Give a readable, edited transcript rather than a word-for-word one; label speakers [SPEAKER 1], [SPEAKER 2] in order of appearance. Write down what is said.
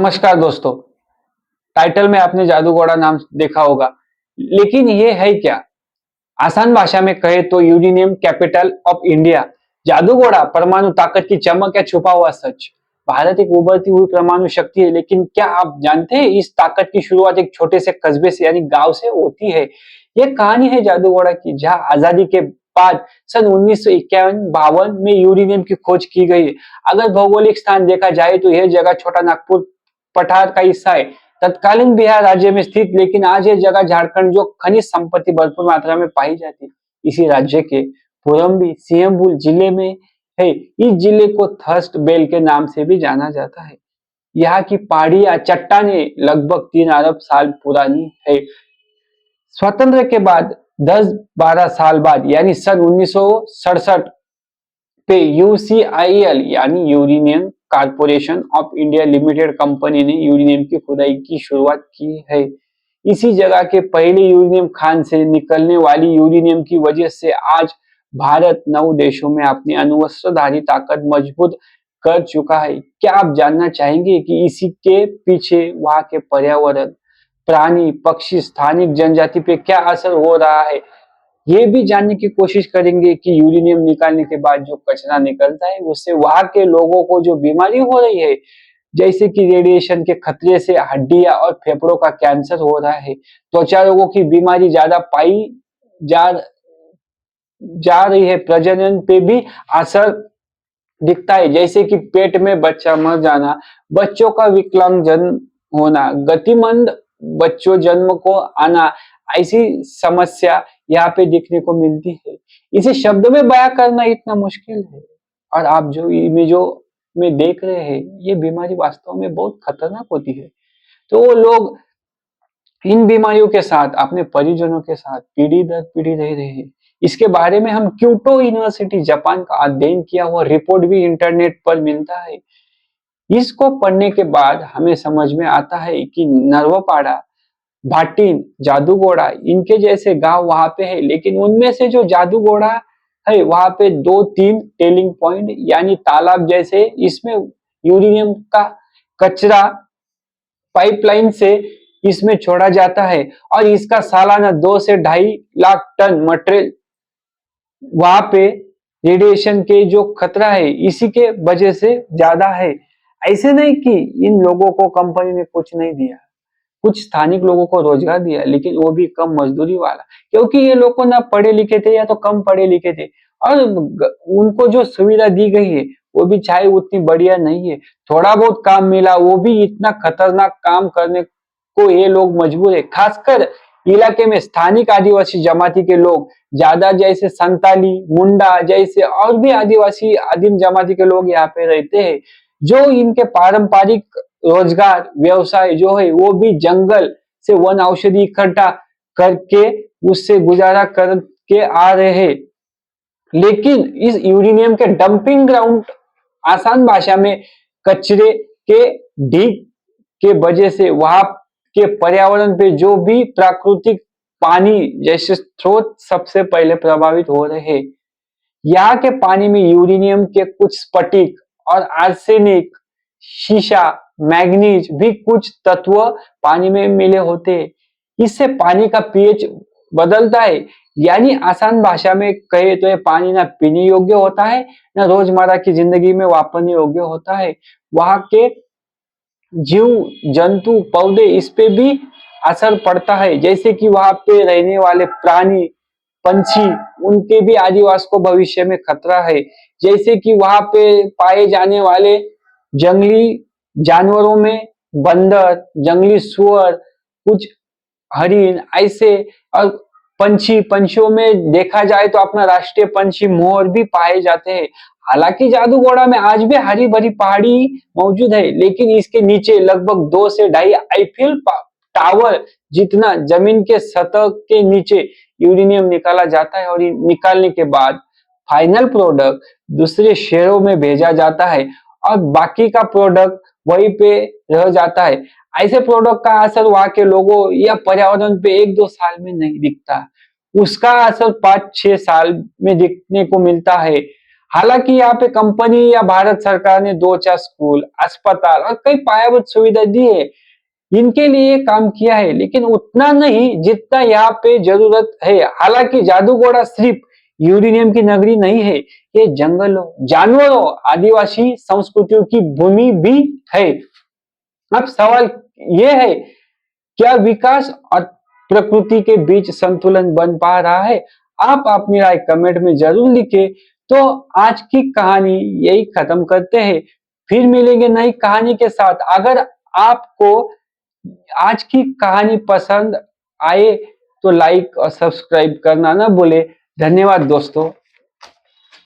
[SPEAKER 1] नमस्कार दोस्तों। टाइटल में आपने जादूगोड़ा नाम देखा होगा, लेकिन ये है क्या? आसान भाषा में कहे तो uranium capital of India. Jaduguda परमाणु ताकत की चमक या छुपा हुआ सच। भारत एक उभरती हुई परमाणु शक्ति है, लेकिन क्या आप जानते हैं इस ताकत की शुरुआत एक छोटे से कस्बे से यानी गांव से होती है। ये कहानी है जादूगोड़ा की, जहां आजादी के बाद सन 1951-52 में यूरेनियम की खोज की गई। अगर भौगोलिक स्थान देखा जाए तो यह जगह छोटा नागपुर पठार का हिस्सा है, तत्कालीन बिहार राज्य में स्थित, लेकिन आज यह जगह झारखंड जो खनिज संपत्ति भरपूर मात्रा में पाई जाती है, इसी राज्य के पुरम्बी सिंहभूम जिले में है। इस जिले को थर्स्ट बेल के नाम से भी जाना जाता है। यहाँ की पहाड़ियां चट्टाने लगभग 3 अरब साल पुरानी है। स्वतंत्र के बाद 10-12 साल बाद यानी सन 1967 पे यूसीआईएल यानी uranium corporation of India limited company ने यूरेनियम की खुदाई की शुरुआत की है। इसी जगह के पहले यूरेनियम खान से निकलने वाली यूरेनियम की वजह से आज भारत 9 देशों में अपनी अण्वस्त्रधारी ताकत मजबूत कर चुका है। क्या आप जानना चाहेंगे कि इसी के पीछे वहां के पर्यावरण, प्राणी, पक्षी, स्थानिक जनजाति पे क्या असर हो रहा है? ये भी जानने की कोशिश करेंगे कि यूरेनियम निकालने के बाद जो कचरा निकलता है उससे वहां के लोगों को जो बीमारी हो रही है, जैसे कि रेडिएशन के खतरे से हड्डियां और फेफड़ों का कैंसर हो रहा है, त्वचा रोगों की बीमारी ज्यादा पाई जा जा रही है, प्रजनन पे भी असर दिखता है, जैसे कि पेट में बच्चा मर जाना, बच्चों का विकलांग जन्म होना, गतिमंद बच्चों जन्म को आना, ऐसी समस्या यहाँ पे देखने को मिलती है। इसे शब्द में बयां करना इतना मुश्किल है। और आप जो इमेजों में देख रहे हैं, ये बीमारी वास्तव में बहुत खतरनाक होती है। तो वो लोग इन बीमारियों के साथ अपने परिजनों के साथ पीढ़ी दर पीढ़ी रह रहे हैं। इसके बारे में हम क्योटो यूनिवर्सिटी जापान का अध्ययन किया हुआ रिपोर्ट भी इंटरनेट पर मिलता है। इसको पढ़ने के बाद हमें समझ में आता है कि नरवापाड़ा, भाटिन, जादूगोड़ा, इनके जैसे गांव वहां पे है, लेकिन उनमें से जो जादूगोड़ा है वहां पे 2-3 टेलिंग पॉइंट यानी तालाब जैसे, इसमें यूरेनियम का कचरा पाइपलाइन से इसमें छोड़ा जाता है और इसका सालाना 2 से 2.5 लाख टन मटेरियल वहां पे रेडिएशन के जो खतरा है इसी के वजह से ज्यादा है। ऐसे नहीं कि इन लोगों को कंपनी ने कुछ नहीं दिया, कुछ स्थानिक लोगों को रोजगार दिया, लेकिन वो भी कम मजदूरी वाला, क्योंकि ये लोग ना पढ़े लिखे थे या तो कम पढ़े लिखे थे, और उनको जो सुविधा दी गई है वो भी चाहे उतनी बढ़िया नहीं है। थोड़ा बहुत काम मिला, वो भी इतना खतरनाक काम करने को ये लोग मजबूर है। खासकर इलाके में स्थानिक आदिवासी जमाती के लोग ज्यादा, जैसे संताली, मुंडा जैसे और भी आदिवासी आदिम जमाती के लोग यहाँ पे रहते हैं, जो इनके पारंपरिक रोजगार व्यवसाय जो है वो भी जंगल से वन औषधि इकट्ठा करके उससे गुजारा करके आ रहे हैं। लेकिन इस यूरेनियम के डंपिंग ग्राउंड, आसान भाषा में कचरे के ढीक के वजह से वहां के पर्यावरण पे जो भी प्राकृतिक पानी जैसे स्रोत सबसे पहले प्रभावित हो रहे हैं। यहाँ के पानी में यूरेनियम के कुछ स्फटिक और आर्सेनिक, शीशा, मैग्नीज भी कुछ तत्व पानी में मिले होते हैं। इससे पानी का पीएच बदलता है, यानी आसान भाषा में कहे तो ये पानी ना पीने योग्य होता है, ना रोजमर्रा की जिंदगी में वापरने योग्य होता है। वहां के जीव जंतु पौधे इस पे भी असर पड़ता है, जैसे कि वहां पे रहने वाले प्राणी पंछी, उनके भी आदिवास को भविष्य में खतरा है। जैसे कि वहां पे पाए जाने वाले जंगली जानवरों में बंदर, जंगली सुअर, कुछ हरिण ऐसे, और पंछियों में देखा जाए तो अपना राष्ट्रीय पंछी मोर भी पाए जाते हैं। हालांकि जादूगोड़ा में आज भी हरी भरी पहाड़ी मौजूद है, लेकिन इसके नीचे लगभग 2 से 2.5 आईफिल टावर जितना जमीन के सतह के नीचे यूरेनियम निकाला जाता है, और निकालने के बाद फाइनल प्रोडक्ट दूसरे शहरों में भेजा जाता है और बाकी का प्रोडक्ट वहीं पे रह जाता है। ऐसे प्रोडक्ट का असर वहां के लोगों या पर्यावरण पे 1-2 साल में नहीं दिखता, उसका असर 5-6 साल में दिखने को मिलता है। हालांकि यहाँ पे कंपनी या भारत सरकार ने 2-4 स्कूल, अस्पताल और कई पायाभूत सुविधा दी है, इनके लिए काम किया है, लेकिन उतना नहीं जितना यहाँ पे जरूरत है। हालांकि जादूगोड़ा सिर्फ यूरेनियम की नगरी नहीं है, ये जंगलों, जानवरों, आदिवासी संस्कृतियों की भूमि भी है। अब सवाल ये है, क्या विकास और प्रकृति के बीच संतुलन बन पा रहा है? आप अपनी राय कमेंट में जरूर लिखें। तो आज की कहानी यही खत्म करते हैं, फिर मिलेंगे नई कहानी के साथ। अगर आपको आज की कहानी पसंद आए तो लाइक और सब्सक्राइब करना ना भूले। धन्यवाद दोस्तों।